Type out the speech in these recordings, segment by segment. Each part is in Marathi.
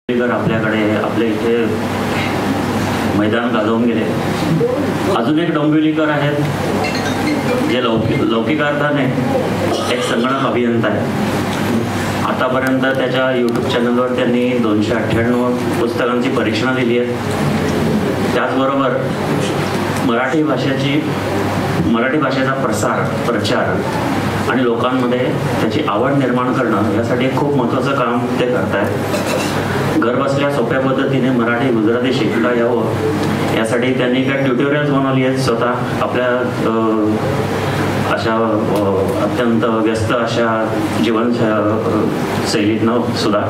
आपल्याकडे आपल्या इथे मैदान गाजवून गेले. अजून एक डोंबिवलीकर आहेत जे लौकिकार्थाने एक संगणक अभियंता आहे. आतापर्यंत त्याच्या यूट्यूब चॅनलवर त्यांनी 298 पुस्तकांची परीक्षणं दिली आहेत. त्याचबरोबर मराठी भाषेचा प्रचार आणि लोकांमध्ये त्याची आवड निर्माण करणं यासाठी खूप महत्त्वाचं काम ते करत आहेत. घरबसल्या सोप्या पद्धतीने मराठी गुजराती शिकता यावं यासाठी त्यांनी काही ट्युटोरियल्स बनवली आहेत स्वतः आपल्या अशा अत्यंत व्यस्त अशा जीवनशैलीतनं सुद्धा.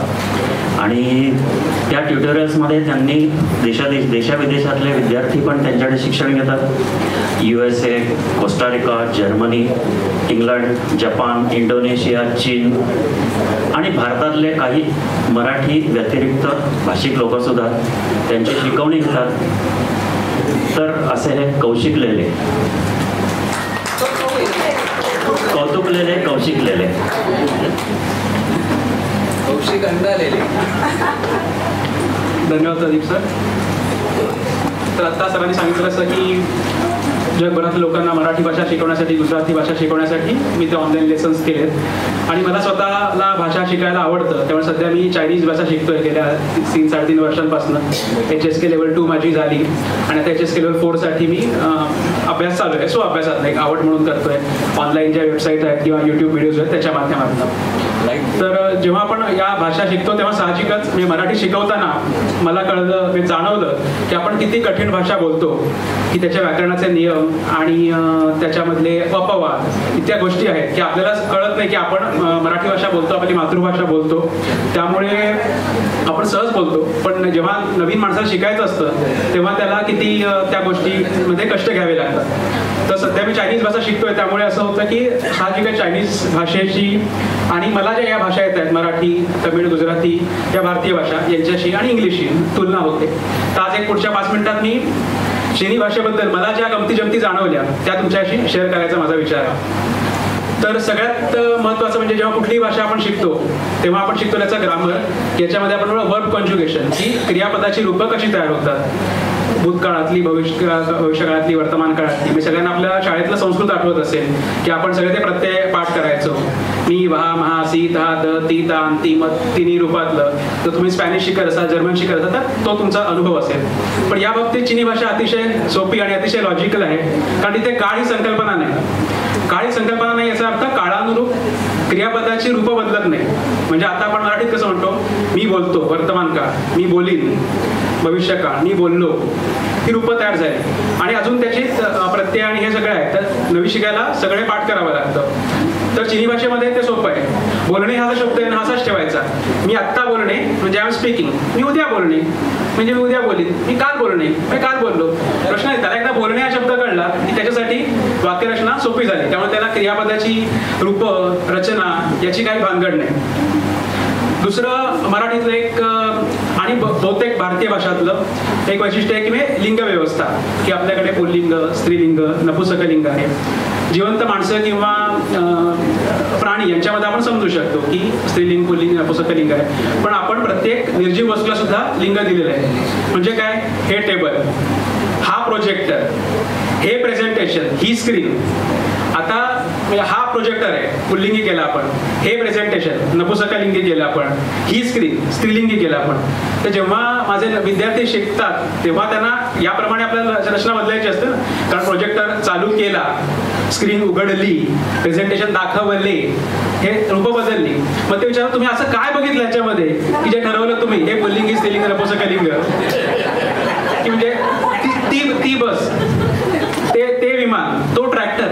आणि त्या ट्युटोरियल्समध्ये त्यांनी देशाविदेशातले विद्यार्थी पण त्यांच्याकडे शिक्षण घेतात. USA, Costa Rica, Germany, England, Japan, Indonesia, चीन आणि भारतातले काही मराठी व्यतिरिक्त भाषिक लोकसुद्धा त्यांची शिकवणी घेतात. तर असे हे कौशिक लेले, कौशिक लेले धन्यवाद प्रदीप सर. तर आता सरांनी सांगितलं असं की जगभरातील लोकांना मराठी भाषा शिकवण्यासाठी, गुजराती भाषा शिकवण्यासाठी मी ते ऑनलाईन लेसन्स केलेत. आणि मला स्वतःला भाषा शिकायला आवडतं, त्यामुळे सध्या मी चायनीज भाषा शिकतोय गेल्या 3-3.5 वर्षांपासून. HSK लेवल 2 माझी झाली आणि आता HSK लेवल 4 साठी मी अभ्यास चालू आहे. अभ्यासात नाही, आवड म्हणून करतोय. ऑनलाईन ज्या वेबसाईट आहेत किंवा यूट्यूब व्हिडिओज आहेत त्याच्या माध्यमातून. तर जेव्हा आपण या भाषा शिकतो तेव्हा साहजिकच मी मराठी शिकवताना मला कळलं, मी जाणवलं की आपण किती कठीण भाषा बोलतो, की त्याच्या व्याकरणाचे नियम आणि त्याच्यामधले अपवाद इत्या गोष्टी आहेत की आपल्याला कळत नाही की आपण मराठी भाषा बोलतो, आपली मातृभाषा बोलतो, त्यामुळे आपण सहज बोलतो. पण जेव्हा नवीन माणसाला शिकायचं असतं तेव्हा त्याला किती त्या गोष्टीमध्ये कष्ट घ्यावे लागतात. तर सध्या मी चायनीज भाषा शिकतोय, त्यामुळे असं होतं की साहजिकच चायनीज भाषेची आणि मला ज्या या भाषा येत आहेत मराठी, तमिळ, गुजराती या भारतीय भाषा यांच्याशी आणि इंग्लिशशी तुलना होते. तर आज एक पुढच्या 5 मिनिटात मी चिनी भाषेबद्दल मला ज्या गमती जमती जाणवल्या त्या तुमच्याशी शेअर करायचा माझा विचार आहे. तर सगळ्यात महत्त्वाचं म्हणजे जेव्हा कुठलीही भाषा आपण शिकतो तेव्हा आपण शिकतो त्याचा ग्रामर. याच्यामध्ये आपण वर्ब कॉन्ज्युगेशन, ही क्रियापदाची रूपं कशी तयार होतात, भूतकाळातली, भविष्यकाळातली, वर्तमान काळातली. मी सगळ्यांना आपल्या शाळेतलं संस्कृत आठवत असेल की आपण सगळे ते प्रत्यय पाठ करायचो. मी, वहा, महा, सी, ता, द, ती, तान, ती, मत, तिन्ही रूपातलं. तर तुम्ही स्पॅनिश शिकत असाल, जर्मन शिकत असाल तर तो तुमचा अनुभव असेल. पण या बाबतीत चिनी भाषा अतिशय सोपी आणि अतिशय लॉजिकल आहे, कारण तिथे काळ ही संकल्पना नाही. काळ ही संकल्पना नाही याचा अर्थ काळानुरूप क्रियापदाची रूपं बदलत नाही. म्हणजे आता आपण मराठीत कसं म्हणतो, मी बोलतो, वर्तमान काळ, मी बोलीन, भविष्यकाळ, मी बोललो, ही रूपं तयार झाली. आणि अजून त्याची प्रत्यय आणि हे सगळे आहे. तर नवी शिकायला सगळे पाठ करावं लागतं. तर चिनी भाषेमध्ये ते सोपं आहे. बोलणे हा शब्द आहे ना असाच ठेवायचा. मी आत्ता बोलणे म्हणजे आय एम स्पीकिंग, मी उद्या बोलणे म्हणजे मी उद्या बोलीन, मी काल बोलणे मी काल बोललो. प्रश्न आहे त्याला एकदा बोलणे हा शब्द कळला की त्याच्यासाठी वाक्यरचना सोपी झाली. त्यामुळे त्याला क्रियापदाची रूपं, रचना याची काही भानगड नाही. दुसरं मराठीतलं एक आणि बहुतेक भारतीय भाषातलं एक वैशिष्ट्य आहे की लिंग व्यवस्था, की आपल्याकडे पुल्लिंग, स्त्रीलिंग, नपुंसकलिंग आहे. जिवंत माणसं किंवा प्राणी यांच्यामध्ये आपण समजू शकतो की स्त्रीलिंग, पुल्लिंग, नपुंसकलिंग आहे. पण आपण प्रत्येक निर्जीव वस्तूला सुद्धा लिंग दिलेलं आहे. म्हणजे काय, हे टेबल, हा प्रोजेक्टर, हे प्रेझेंटेशन, ही स्क्रीन. आता हा प्रोजेक्टर आहे, पुल्लिंगी केला आपण. हे प्रेझेंटेशन नपुंसकलिंगी केलं आपण. ही स्क्रीन स्त्रीलिंगी केलं आपण. तर जेव्हा माझे विद्यार्थी शिकतात तेव्हा त्यांना याप्रमाणे आपल्याला रचना बदलायची असते ना. कारण प्रोजेक्टर चालू केला, स्क्रीन उघडली, प्रेझेंटेशन दाखवले, हे रूपं बदलली. मग ते विचार तुम्ही असं काय बघितलं याच्यामध्ये की जे ठरवलं तुम्ही, हे पुल्लिंगी, स्त्रीलिंग, नपुंसकलिंग, की म्हणजे ती बस, ते विमान, तो ट्रॅक्टर,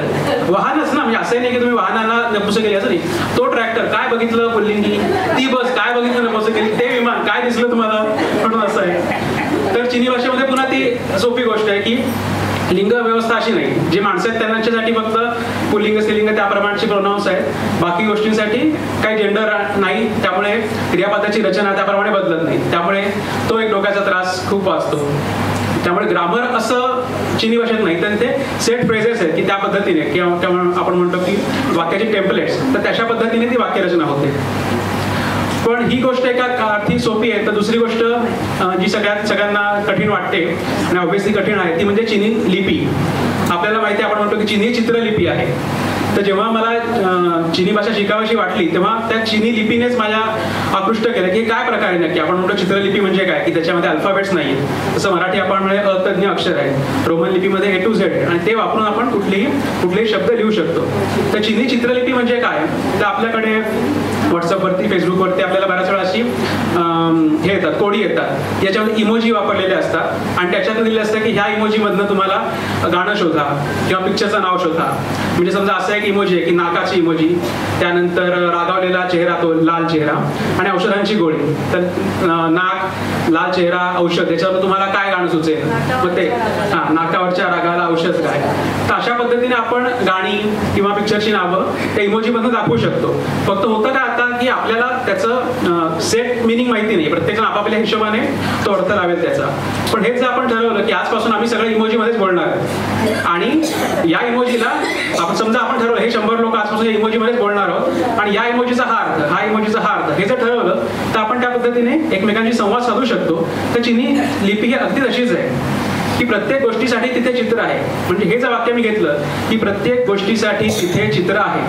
वाहनच ना. म्हणजे असंही नाही की तुम्ही वाहनाला नपुंसकलिंग असं नाही. तो ट्रॅक्टर काय बघितलं पुल्लिंगी, ती बस काय बघितलं नपुंसकलिंग, ते विमान काय दिसलं तुम्हाला, म्हणून असं आहे. तर चिनी भाषेमध्ये पुन्हा ती सोपी गोष्ट आहे की लिंग व्यवस्था अशी नाही. जे माणसं आहेत त्यांच्यासाठी फक्त पुल्लिंग, स्त्रीलिंग त्याप्रमाणेचे प्रोनाउन्स आहेत. बाकी गोष्टींसाठी काही जेंडर नाही, त्यामुळे क्रियापदाची रचना त्याप्रमाणे बदलत नाही. त्यामुळे तो एक डोक्याचा त्रास खूप वाचतो. त्यामुळे ग्रामर असं चिनी भाषेत नाही, तर ते सेट फ्रेजेस आहेत की त्या पद्धतीने किंवा आपण म्हणतो की वाक्याची टेम्पलेट्स, तर तशा पद्धतीने ती वाक्यरचना होते. पण ही गोष्ट एका अर्थी सोपी आहे. तर दुसरी गोष्ट जी सगळ्यांना कठीण वाटते आणि ऑब्व्हियसली कठीण आहे ती म्हणजे चिनी लिपी. आपल्याला माहिती आहे, आपण म्हणतो की चिनी चित्रलिपी आहे. तर जेव्हा मला चिनी भाषा शिकावीशी वाटली तेव्हा त्या चिनी लिपीनेच माझ्या आकृष्ट केलं की काय प्रकार आहे नक्की. आपण म्हणतो चित्रलिपी म्हणजे काय, की त्याच्यामध्ये अल्फाबेट्स नाही आहेत. तसं मराठी आपण म्हणजे अतज्ञ अक्षर आहे, रोमन लिपीमध्ये A to Z आहे आणि ते वापरून आपण कुठलेही शब्द लिहू शकतो. तर चिनी चित्रलिपी म्हणजे काय, तर आपल्याकडे व्हॉट्सअपवरती फेसबुकवरती आपल्याला बऱ्याच वेळा अशी हे येतात, कोडी येतात, याच्यामध्ये इमोजी वापरलेले असतात आणि त्याच्यात दिलेलं असतं की ह्या इमोजीमधनं तुम्हाला गाणं शोधा किंवा पिक्चरचं नाव शोधा. म्हणजे समजा असं एक इमोजी आहे की नाकाची इमोजी, त्यानंतर रागावलेला चेहरा, तो लाल चेहरा आणि औषधांची गोळी. तर नाक, लाल चेहरा, औषध, याच्यावर तुम्हाला काय गाणं सुचेल, मग ते नाकावरच्या रागाला औषध काय. तर अशा पद्धतीने आपण गाणी किंवा पिक्चरची नावं त्या इमोजीमधून दाखवू शकतो. फक्त होतं काय आता की आपल्याला त्याचं सेट मिनिंग माहिती नाही, प्रत्येकजण आपापल्या हिशोबाने तो अर्थ लावेल त्याचा. पण हेच जर आपण ठरवलं की आजपासून आम्ही सगळं इमोजीमध्येच बोलणार आणि या इमोजीला आपण समजा आपण ठरवलं हे 100 लोक आजपासून या इमोजीमध्येच बोलणार आहोत आणि या इमोजीचा हा अर्थ, हा इमोजीचा हा अर्थ, हे जर ठरवलं तर आपण त्या पद्धतीने एकमेकांशी संवाद साधू शकतो. तर चिनी लिपी ही अगदी तशीच आहे की प्रत्येक गोष्टीसाठी तिथे चित्र आहे. म्हणजे हे जर वाक्य मी घेतलं की प्रत्येक गोष्टीसाठी तिथे चित्र आहे,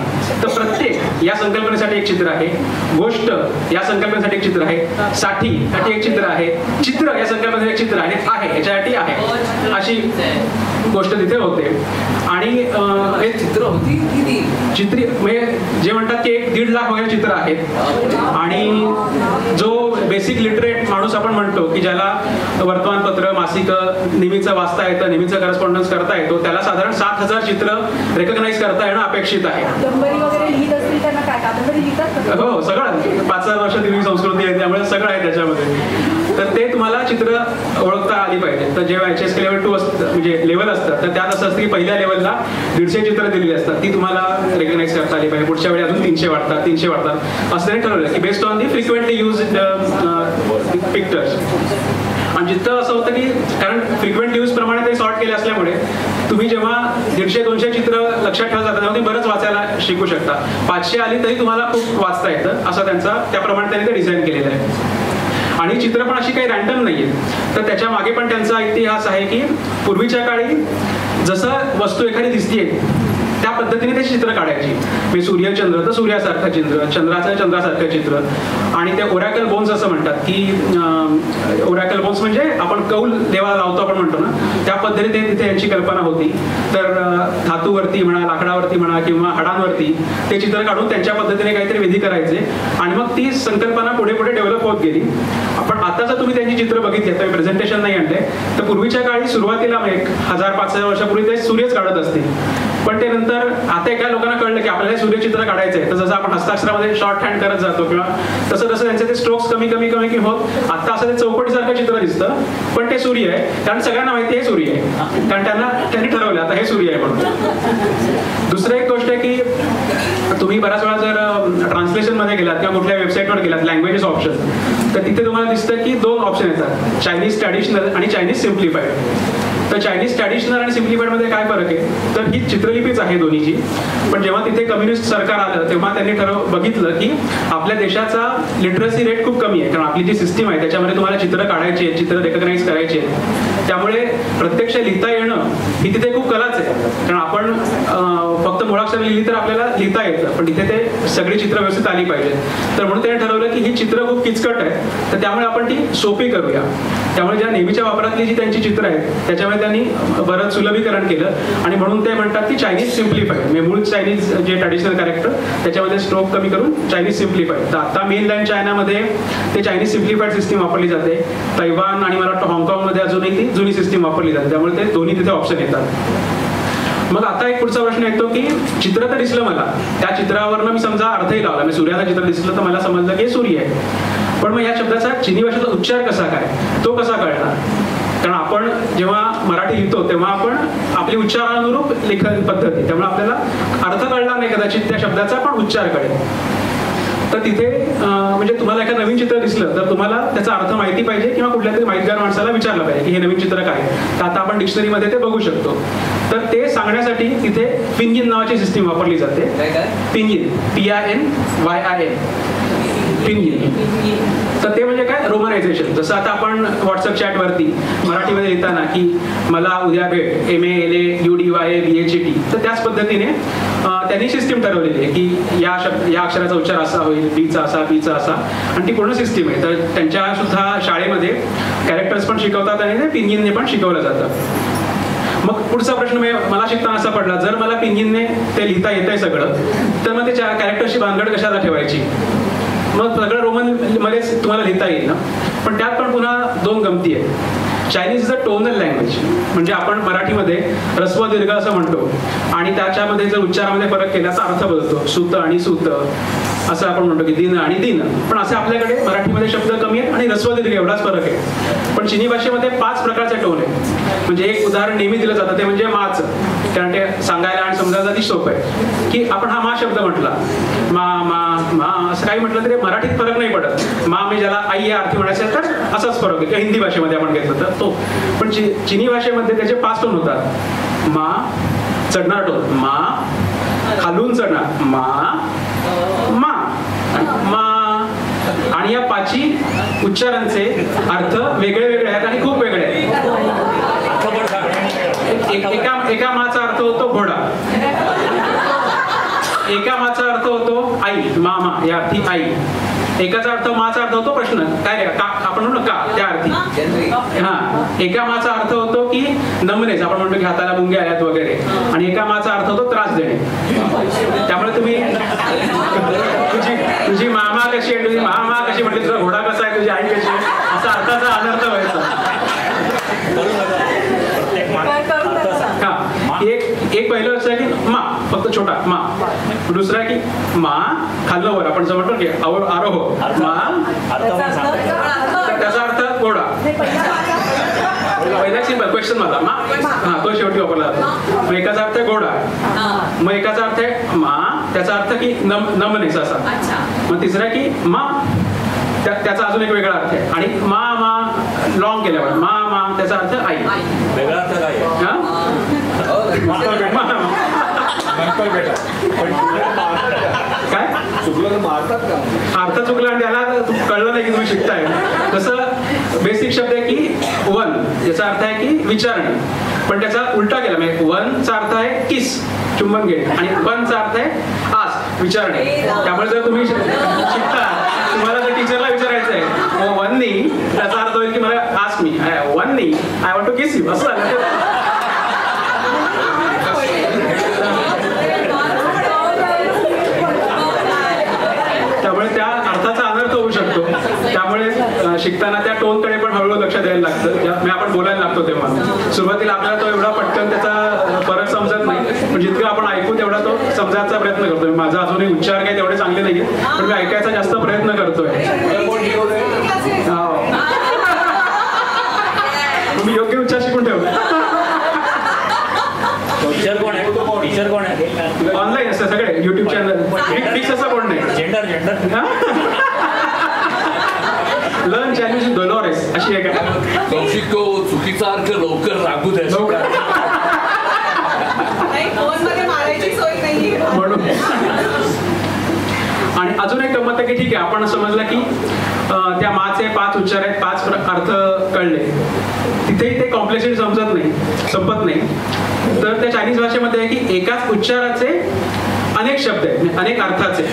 तर प्रत्येक या संकल्पनेसाठी एक चित्र आहे, गोष्ट या संकल्पनेसाठी एक चित्र आहे, साठी एक चित्र आहे, चित्र या संकल्पनेसाठी एक चित्र आहे याच्यासाठी आहे, अशी गोष्ट तिथे होते. आणि हे चित्र होती चित्री म्हणजे जे म्हणतात की 1-1.5 लाख वगैरे चित्र आहेत. आणि जो बेसिक लिटरेट माणूस आपण म्हणतो की ज्याला वर्तमानपत्र, मासिक नेहमीचं वाचता येतं, नेहमीचं करस्पॉन्डन्स करता येतो, त्याला साधारण 7,000 चित्र रेकग्नाइज करता येणं अपेक्षित आहे. हो, सगळं 5,000 वर्ष दिली संस्कृती आहे, त्यामुळे सगळं आहे त्याच्यामध्ये. तर ते तुम्हाला चित्र ओळखता आली पाहिजे. तर जेव्हा HSK लेवल 2 असतं, म्हणजे लेवल असतात, तर त्यात असं असतं की पहिल्या लेवलला 150 चित्र दिलेली असतात, ती तुम्हाला रेकग्नाइज करता आली पाहिजे. पुढच्या वेळी अजून 300 वाढतात असं नाही ठरवलं की based on the frequently use pictures. आणि जिथं असं होतं की कारण फ्रिक्वेंट यूज प्रमाणे ते सॉर्ट केले असल्यामुळे तुम्ही जेव्हा 150-200 चित्र लक्षात ठेवत जाता तेव्हा तुम्ही बरंच वाचायला शिकू शकता. 500 आली तरी तुम्हाला खूप वाचता येतं, असं त्याप्रमाणे त्यांनी ते डिझाईन केलेलं आहे. आणि चित्र पण अशी काही रँडम नाहीये, तर त्याच्या मागे पण त्यांचा इतिहास आहे की पूर्वीच्या काळी जसं वस्तू एखादी दिसतीये त्या पद्धतीने ते चित्र काढायची. म्हणजे सूर्यचंद्र तर सूर्यासारखं चित्र, चंद्राचं चंद्रासारखं चित्र. आणि ते ओरॅकल बोन्स असं म्हणतात की ओरॅकल बोन्स म्हणजे आपण कौल देवाला लावतो आपण म्हणतो ना, त्या पद्धतीने तिथे यांची कल्पना होती. तर धातूवरती म्हणा, लाकडावरती म्हणा किंवा हाडांवरती ते चित्र काढून त्यांच्या पद्धतीने काहीतरी विधी करायचे आणि मग ती संकल्पना पुढे पुढे डेव्हलप होत गेली. आपण आता जर तुम्ही त्यांची चित्र बघितली, तर प्रेझेंटेशन नाही आणले, तर पूर्वीच्या काळी सुरुवातीला 1,000-5,000 वर्षापूर्वी ते सूर्यच काढत असतील. पण ते नंतर आता एका लोकांना कळलं की आपल्याला सूर्यचित्र काढायचं आहे, तर जसं आपण हस्ताक्षरामध्ये शॉर्ट हँड करत जातो किंवा तसं त्यांचे ते स्ट्रोक्स कमी होत आता असं ते चौकटीसारखं चित्र दिसतं, पण ते सूर्य आहे. कारण सगळ्यांना माहिती आहे सूर्य आहे, कारण त्यांनी ठरवलं आता हे सूर्य आहे म्हणून. दुसरं एक गोष्ट आहे की तुम्ही बऱ्याच वेळा जर ट्रान्सलेशनमध्ये गेलात किंवा कुठल्या वेबसाईटवर गेलात, लँग्वेजेस ऑप्शन, तर तिथे तुम्हाला दिसतं की 2 ऑप्शन येतात, चायनीज ट्रॅडिशनल आणि चायनीज सिम्प्लिफाईड. तर चायनीज ट्रॅडिशनल आणि सिम्प्लिफाईड मध्ये काय फरक आहे, तर ही चित्रलिपीच आहे दोन्हीची. पण जेव्हा तिथे कम्युनिस्ट सरकार आलं तेव्हा त्यांनी बघितलं की आपल्या देशाचा लिटरसी रेट खूप कमी आहे, कारण आपली जी सिस्टीम आहे त्याच्यामध्ये तुम्हाला चित्र काढायची आहे, चित्र रेकग्नाइज करायचे, त्यामुळे प्रत्यक्ष लिहिता येणं ही तिथे खूप कलाच आहे. कारण आपण फक्त मुळाक्षर लिहिली तर आपल्याला लिहिता येतं, पण तिथे ते सगळी चित्र व्यवस्थित आली पाहिजे. तर म्हणून त्यांनी ठरवलं की ही चित्र खूप किचकट आहे, तर त्यामुळे आपण ती सोपी करूया. त्यामुळे ज्या नेहमीच्या वापरातली जी त्यांची चित्र आहेत त्याच्यामध्ये त्यांनी बरंच सुलभीकरण केलं आणि म्हणून ते म्हणतात की चायनीज सिम्प्लिफाईड. म्हणजे मूळ चायनीज जे ट्रॅडिशनल कॅरेक्टर त्याच्यामध्ये स्ट्रोक कमी करून चायनीज सिम्प्लिफाईड. तर आता मेनलँड चायनामध्ये ते चायनीज सिम्प्लिफाईड सिस्टीम वापरली जाते. तैवान आणि मला वाटतं हाँगकाँगमध्ये अजूनही ती जुनी सिस्टीम वापरली जाते, त्यामुळे ते दोन्ही तिथे ऑप्शन येतात. मग आता एक पुढचा प्रश्न येतो की चित्र तर दिसलं मला, त्या चित्रावरनं मी समजा अर्थही लावला, मी सूर्याचं चित्र दिसलं तर मला समजलं की हे सूर्य आहे. पण मग या शब्दाचा चिनी भाषेचा उच्चार कसा काय, तो कसा कळणार? कारण आपण जेव्हा मराठी लिहितो तेव्हा आपण आपली उच्चारानुरूप लेखन पद्धती, त्यामुळे आपल्याला अर्थ कळणार नाही कदाचित त्या शब्दाचा, पण उच्चार कळेल. तर तिथे म्हणजे तुम्हाला एखादं नवीन चित्र दिसलं तर तुम्हाला त्याचा अर्थ माहिती पाहिजे किंवा कुठल्या तरी माहितगार माणसाला विचारलं पाहिजे की हे नवीन चित्र काय. तर आता आपण डिक्शनरीमध्ये ते बघू शकतो. तर ते सांगण्यासाठी तिथे पिंगिन नावाची सिस्टीम वापरली जाते. पिंगिन, PINYIN. पिनyin. तर ते म्हणजे काय, रोमनायझेशन. जसं आता आपण व्हॉट्सअप चॅटवरती मराठीमध्ये लिहिताना की मला उद्या भेट, MALAUDYBHET, तर त्याच पद्धतीने त्यांनी सिस्टीम ठरवलेली आहे की या अक्षराचा उच्चार असा होईल, बीचा असा, पीचा असा, आणि ती पूर्ण सिस्टीम आहे. तर त्यांच्या सुद्धा शाळेमध्ये कॅरेक्टर्स पण शिकवतात आणि ते पिनयिनने पण शिकवलं जातं. मग पुढचा प्रश्न मला शिकताना असा पडला, जर मला पिनयिनने ते लिहिता येतंय सगळं, तर मग ते कॅरेक्टरची भानगड कशाला ठेवायची? मग सगळं रोमन मध्येच तुम्हाला लिहिता येईल ना. पण त्यात पण पुन्हा दोन गमती आहेत. Chinese is a tonal language, म्हणजे आपण मराठीमध्ये ऱ्हस्व दीर्घ असं म्हणतो आणि त्याच्यामध्ये जर उच्चारामध्ये फरक केला तर अर्थ बदलतो. सुत आणि सूत असं आपण म्हणतो की दिन आणि दिन. पण असे आपल्याकडे मराठीमध्ये शब्द कमी आहेत आणि ऱ्हस्व दीर्घ एवढाच फरक आहे. पण चिनी भाषेमध्ये 5 प्रकारचे टोन आहेत. म्हणजे एक उदाहरण नेहमी दिलं जातं ते म्हणजे माच, कारण ते सांगायला आणि समजायला अधिक सोपं आहे. की आपण हा मा शब्द म्हटला, मा मा मा असं काही म्हटलं तरी मराठीत फरक नाही पडत. मा म्हणजे ज्याला आई या अर्थी म्हणायचं तर असाच फरक आहे. किंवा हिंदी भाषेमध्ये आपण घेतलं तर तो. पण चिनी भाषेमध्ये त्याचे 5 टोन होतात. मा चढणार टोन मा, खालून चढणार मा मा मा, आणि या 5 उच्चारांचे अर्थ वेगळे वेगळे आहेत आणि खूप वेगळे आहेत. एका माचा अर्थ होतो घोडा, एका माचा अर्थ होतो आई, मामा या अर्थी आई. एकाचा अर्थ माचा अर्थ होतो प्रश्न, काय रे का, आपण म्हणतो का त्या अर्थी. हा, एका माचा अर्थ होतो की नमनेच, आपण म्हणतो की हाताला मुंग्या आल्यात वगैरे. आणि एका माचा अर्थ होतो त्रास देणे. त्यामुळे तुम्ही तुझी मामा कशी आहे, तुझी मामा कशी म्हटली, तुझा घोडा कसा आहे, तुझी आई कशी आहे, असा अर्थाचा अनर्थ व्हायचा. हा, एक पहिलं असं आहे की मा फक्त छोटा मा. दुसरा आहे की मा खाल्लं वर, आपण जर म्हणतो की आरोह मा, त्याचा अर्थ घोडा. पहिला सिंपल क्वेश्चन माझा मा, हा तो शेवटी वापरला जातो. मग एकाचा अर्थ आहे घोडा, मग एकाचा अर्थ आहे मा, त्याचा अर्थ की नमनेस असा. मग तिसरा की मा, त्याचा अजून एक वेगळा अर्थ आहे. आणि मा मा लॉंग केल्यावर मा मा त्याचा अर्थ आई. वेगळा अर्थ काय? काय चुकलं तर मारतात का? अर्थ चुकला आणि त्याला कळलं नाही की तुम्ही शिकताय. तसं बेसिक शब्द आहे की वन, याचा अर्थ आहे की विचारणे, पण त्याचा उलटा केला. म्हणजे वनचा अर्थ आहे किस, चुंबन घेणे, आणि वनचा अर्थ आहे आस, विचारणे. त्यामुळे जर तुम्ही शिकता, तुम्हाला जर टीचरला विचारायचं आहे वननी, त्याचा अर्थ होईल की मला आस्क मी वननी I want to kiss you, असं झालं. त्यामुळे त्या अर्थाचा अनर्थ होऊ शकतो. त्यामुळे शिकताना त्या टोनकडे पण हळूहळू लक्ष द्यायला लागतं. आपण बोलायला लागतो तेव्हा सुरुवातीला आपल्याला तो एवढा पटकन त्याचा फरक समजत नाही, पण जितकं आपण ऐकू तेवढा तो समजायचा प्रयत्न करतोय. माझा अजूनही उच्चार काही तेवढे चांगले नाहीये, पण मी ऐकायचा जास्त प्रयत्न करतोय. मी योग्य उच्चार शिकून ठेवला. टीचर कोण आहे? टीचर कोण आहे? ऑनलाईन असतं सगळे युट्यूब चॅनल, फिक्स असं कोण नाही. जेंडर लर्न चॅलेंज डोलोरेस अशी आहे का? चुकीचा अर्थ लवकर लागू द्या. म्हणून आणि अजून एक गंमत आहे की ठीक आहे, आपण समजलं की त्या माचे 5 उच्चार आहेत, 5 अर्थ कळले, तिथेही ते कॉम्प्लेक्सिटी संपत नाही. तर त्या चायनीज भाषेमध्ये आहे की एकाच उच्चाराचे अनेक शब्द आहेत, अनेक अर्थाचे.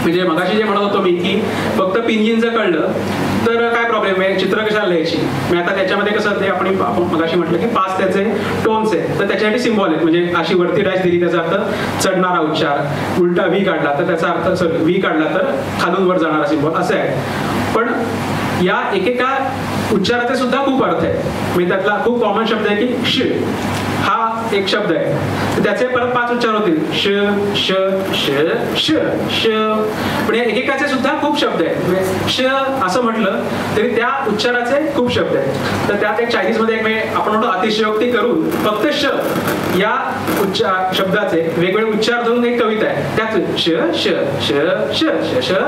म्हणजे मगाशी जे म्हणत होतो मी की फक्त पिनयिन जर कळलं तर काय प्रॉब्लेम आहे, चित्र कशाला लिहायची. मी आता त्याच्यामध्ये कसं ते आपण मगाशी म्हटलं की 5 त्याचे टोन्स आहेत, तर त्याच्यासाठी सिम्बॉल आहेत. म्हणजे अशी वरती डॅश दिली त्याचा अर्थ चढणारा उच्चार, उलटा व्ही काढला तर त्याचा अर्थ व्ही काढला तर खालून वर जाणारा सिम्बॉल, असं आहे. पण या एकेका उच्चाराचे सुद्धा खूप अर्थ आहे. म्हणजे त्यातला खूप कॉमन शब्द आहे की श, हा एक शब्द आहे, तर त्याचे परत 5 उच्चार होतील. श श श श श. पण या एकेकाचे सुद्धा खूप शब्द आहेत. श असं म्हटलं तरी त्या उच्चाराचे खूप शब्द आहेत. तर त्यात एक चायनीजमध्ये एक आपण म्हणतो अतिशयोक्ती करून फक्त श या शब्दाचे वेगवेगळे उच्चार धरून एक कविता आहे. त्यात श श श श श श श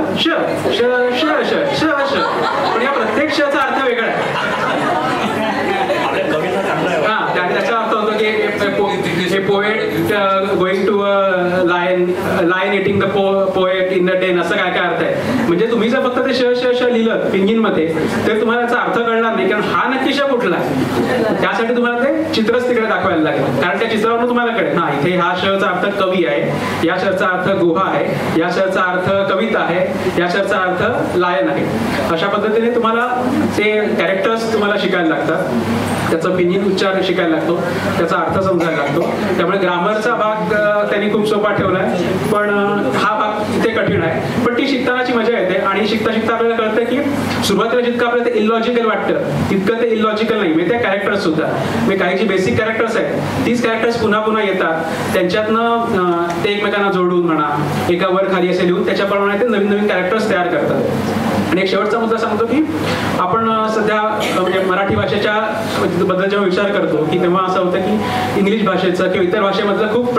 श श श श श. पण या प्रत्येक शचा अर्थ वेगळा आहे. त्याचा अर्थ होतो की हे poet going to lion eating the poet in the den असं काय काय अर्थ आहे. म्हणजे तुम्ही जर फक्त ते श लिहिलं पिंगिनमध्ये तर तुम्हाला त्याचा अर्थ कळणार नाही, कारण हा नक्की श कुठला आहे. त्यासाठी तुम्हाला ते चित्रच तिकडे दाखवायला लागेल, कारण त्या चित्रावरून तुम्हाला कळेल ना इथे हा शचा अर्थ कवी आहे, या शचा अर्थ गुहा आहे, या शचा अर्थ कविता आहे, या शचा अर्थ लायन आहे. अशा पद्धतीने तुम्हाला ते कॅरेक्टर्स तुम्हाला शिकायला लागतात, त्याचा पिंगिन उच्चार शिकायला लागतो, त्याचा अर्थ समजायला लागतो. त्यामुळे ग्रामरचा भाग त्यांनी खूप सोपा ठेवलाय, पण हा भाग इथे कठीण आहे. पण ती शिकतानाची मजा येते आणि शिकता शिकता आपल्याला कळतं की सुरुवातीला जितकं आपल्याला ते इलॉजिकल वाटतं तितकं ते इलॉजिकल नाही. म्हणजे त्या कॅरेक्टर्स सुद्धा म्हणजे काही जी बेसिक कॅरेक्टर्स आहेत तीच कॅरेक्टर्स पुन्हा पुन्हा येतात, त्यांच्यातनं ते एकमेकांना जोडून म्हणा एका वर खाली असे लिहून त्याच्याप्रमाणे ते नवीन नवीन कॅरेक्टर्स तयार करतात. आणि एक शेवटचा मुद्दा सांगतो की आपण सध्या म्हणजे मराठी भाषेच्या बद्दल जेव्हा विचार करतो की तेव्हा असं होतं की इंग्लिश भाषेचं किंवा इतर भाषेमधलं खूप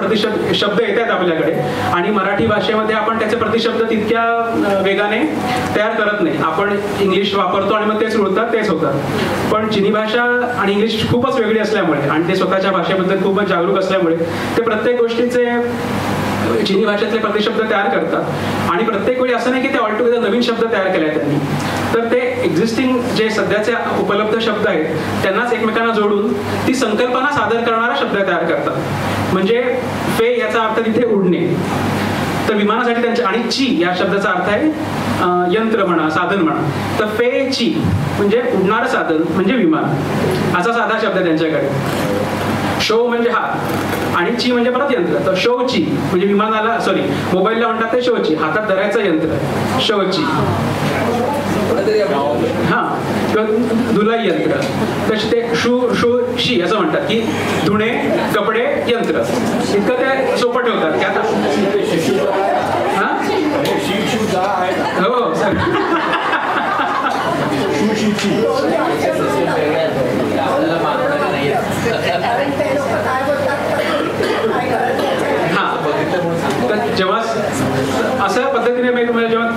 शब्द येत आहेत आपल्याकडे आणि मराठी भाषेमध्ये आपण त्याचे प्रतिशब्द तितक्या वेगाने तयार करत नाही. आपण इंग्लिश वापरतो आणि मग तेच उरतात तेच होतात. पण चिनी भाषा आणि इंग्लिश खूपच वेगळी असल्यामुळे आणि ते स्वतःच्या भाषेबद्दल खूपच जागरूक असल्यामुळे ते प्रत्येक गोष्टीचे चिनी भाषेतले प्रतिशब्द तयार करतात आणि प्रत्येक वेळी असं नाही की ते ऑलटुगेदर नवीन शब्द तयार केले आहेत त्यांनी, तर ते एक्झिस्टिंग जे सध्याचे उपलब्ध शब्द आहेत त्यांनाच एकमेकांना जोडून ती संकल्पना सादर करणारा शब्द तयार करतात. म्हणजे फे याचा अर्थ तिथे उडणे, तर विमानासाठी त्यांचे आणि ची या शब्दाचा अर्थ आहे यंत्र म्हणा साधन म्हणा, तर फे ची म्हणजे उडणारं साधन म्हणजे विमान असा साधा शब्द त्यांच्याकडे. शो म्हणजे हात आणि ची म्हणजे परत यंत्र, तर शो ची म्हणजे विमानाला मोबाईलला म्हणतात ते शो ची, हातात धरायचं यंत्र शो ची. हा किंवा धुलाई यंत्र तसे ते शू शी असं म्हणतात की धुणे कपडे यंत्र, इतकं ते सोपं ठेवतात की आता हो सर जेव्हा अशा पद्धतीने मी तुम्हाला जेव्हा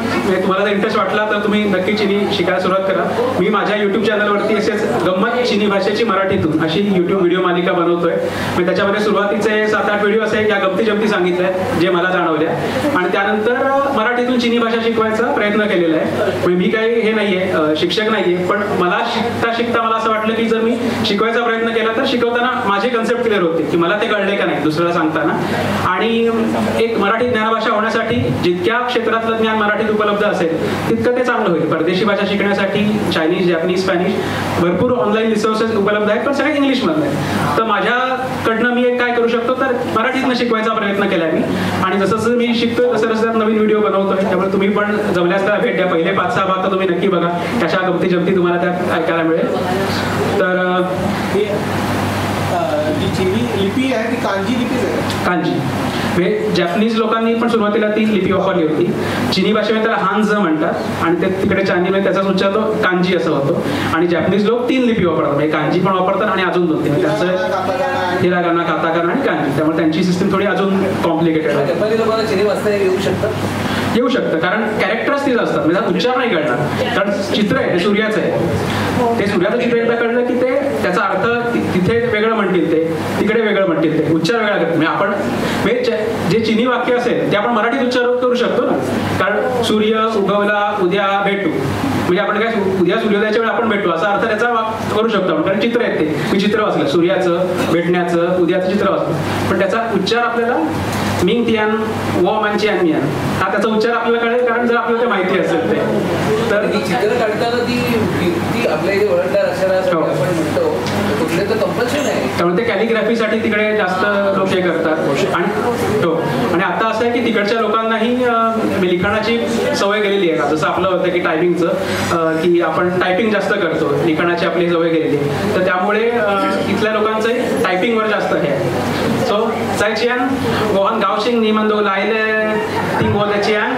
तुम्हाला जर इंटरेस्ट वाटला तर तुम्ही नक्की चिनी शिकायला सुरुवात करा. मी माझ्या युट्यूब चॅनलवरती असेच गंमत चिनी भाषेची मराठीतून अशी युट्यूब व्हिडिओ मालिका बनवतोय. मी त्याच्यामध्ये सुरुवातीचे 7-8 व्हिडिओ असे या गमती जमती सांगितल्या जे मला जाणवल्या आणि त्यानंतर मराठीतून चिनी भाषा शिकवायचा प्रयत्न केलेला आहे. म्हणजे मी काही हे नाहीये शिक्षक नाहीये, पण मला शिकता शिकता मला असं वाटलं की जर मी शिकवायचा प्रयत्न केला तर शिकवताना माझे कन्सेप्ट क्लिअर होते की मला ते कळले का नाही दुसऱ्याला सांगताना. आणि एक मराठी ज्ञानभाषा होण्यासाठी जितक्या क्षेत्रातलं ज्ञान मराठीत उपलब्ध असेल तितकं ते चांगलं होईल. परदेशी भाषा शिकण्यासाठी चायनीज जॅपनीज स्पॅनिश भरपूर ऑनलाईन रिसोर्सेस उपलब्ध आहेत, पण सगळे इंग्लिशमधले आहेत. तर माझ्याकडनं मी एक काय करू शकतो तर मराठीतनं शिकवायचा प्रयत्न केलाय मी आणि जसं जसं मी शिकतोय तसं तसं नवीन व्हिडिओ बनवतोय. त्यामुळे तुम्ही पण जमल्यास त्याला भेट द्या. पहिले 5-6 भाग तर तुम्ही नक्की बघा, कशा गमती जमती तुम्हाला त्यात ऐकायला मिळेल. तर जी चिनी लिपी आहे ती कांजी लिपीच आहे. कांजी म्हणजे जॅपनीज लोकांनी पण सुरुवातीला ती लिपी वापरली होती. चिनी भाषेमध्ये त्याला हान्झ म्हणतात आणि ते तिकडे चायनीमध्ये त्याचाच उच्चार तो कांजी असं होतो. आणि जॅपनीज लोक 3 लिपी वापरतात, म्हणजे कांजी पण वापरतात आणि अजून 2-3 त्यांचं हिरागाना काताकाना आणि कांजी. त्यामुळे त्यांची सिस्टीम थोडी अजून कॉम्प्लिकेटेड आहे. जपानी लोकांना चिनी वाचता येऊ शकतं कारण कॅरेक्टर्स तिथं असतात, म्हणजे उच्चार नाही कळणार, कारण चित्र आहे ते सूर्याचं आहे. ते सूर्याचं चित्र एकदा कळलं की ते त्याचा अर्थ तिथे वेगळं म्हणतील, ते तिकडे वेगळं म्हणतील, ते उच्चार वेगळा करतात. म्हणजे आपण जे चिनी वाक्य असेल ते आपण मराठीत उच्चार करू शकतो ना, कारण सूर्य उगवला उद्या भेटू, म्हणजे आपण काय उद्या सूर्योदयाच्या वेळी आपण भेटू असा अर्थ त्याचा करू शकतो आपण, कारण चित्र आहेत ते. मी चित्र वाचलं सूर्याचं भेटण्याचं उद्याचं चित्र वाचलं, पण त्याचा उच्चार आपल्याला मिंग तियान वो मानची आणि मियान हा त्याचा उच्चार आपल्याला कळेल, कारण जर आपल्याला ते माहिती असेल ते. तर ही चित्र काढताना ती आपल्या इथे वळणदार अक्षरासाठी आपण म्हणतो कुठले तर कंपल्शन आहे, त्यामुळे ते कॅलिग्राफीसाठी तिकडे जास्त लोक हे करतात. आणि आता असं आहे की तिकडच्या लोकांनाही लिखाणाची सवय गेलेली आहे. जसं आपलं होतं की टायपिंगचं की आपण टायपिंग जास्त करतो, लिखाणाची आपली सवय गेलेली आहे, तर त्यामुळे इथल्या लोकांचं टायपिंगवर जास्त हे आहे. सो 在前我很高兴你们都来了听我的讲